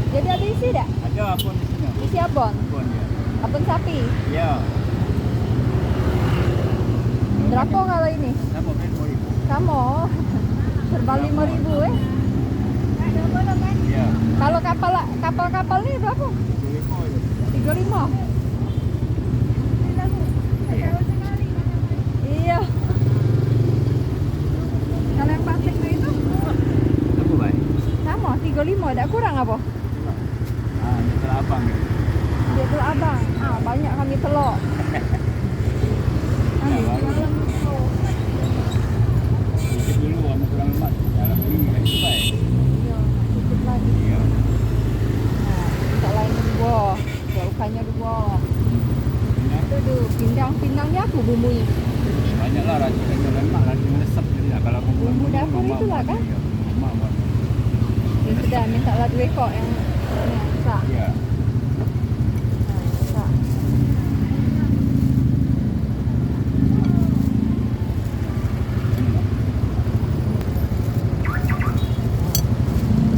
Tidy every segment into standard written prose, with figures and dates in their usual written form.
Jadi ada isi tak? Ada abon di sini. Isi abon? Abon ya. Abon sapi? Ya. Berapa kalau ini? Sama kan 2000. Kamu? Serba 5.000 eh? Ya. Kalau kapal ni berapa? 35. Iya. Kalau yang plastik itu Apa baik? sama 35, tak kurang apa? Ah, ini telah abang ni. Dia telur abang. Ah, banyak kami telur. Ya, baru. Sikit dulu sama kurang lemak. Dalam ini lagi baik. Iya, cukup lagi. Ya. Nah, minta lain dua. Bukannya dua. Ini Itu tu pindang-pindangnya aku bumbunya. banyaklah racun lemak, racun resep jadi lah. Kalau aku Bumbu buat dapur mama itulah buat kan? dia. Mama buat. Ya sudah, minta lah 2 ekor yang besar. Ya. Nah, besar.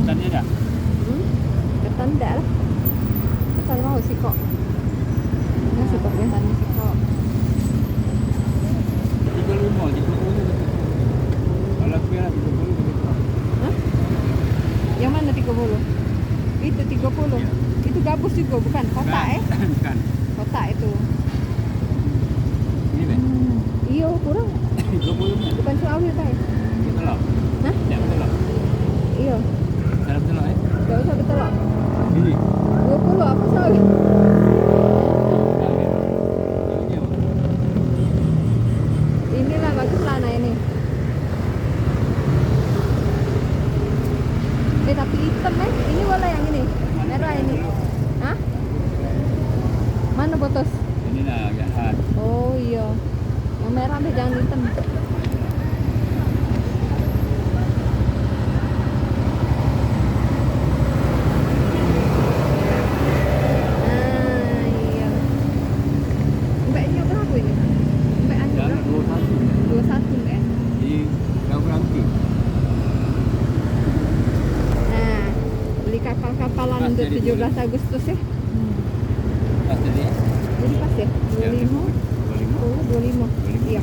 Tadi dah. Ketan tak lah. Ketan mau sikok. Ini sikok ketan ni sikok. 35, 30. Kalau aku ya 30 begitu. Hah? Yang mana 30? Itu 30. Ya. Itu gabus juga bukan? Kotak Bukan. Kotak itu. Ini deh. Iyo, kurang. 30 ni. Bukan Sulawesi tak? Betul lah. Hah? Ya betul lah. Iyo. Cara betul lah Tak usah betul tak? Ini. 20 apa salah? Inilah baguslah nah ini. Tapi hitam ini bola yang ini. Merah ini. Hah? Mana botos? Ini lah agak hard. Oh iya. Yang merah deh jangan hitam. Ah iya. Mbaknya berapa ini? Mbak anu Jangan berapa? 21. 21 mbak. Di kau berhenti. Nah, beli kapal-kapalan Pas untuk jadi 17 Agustus ya. Pas jadi. Jadi pas ya? 25? 25. Oh, 25. 25. Iya.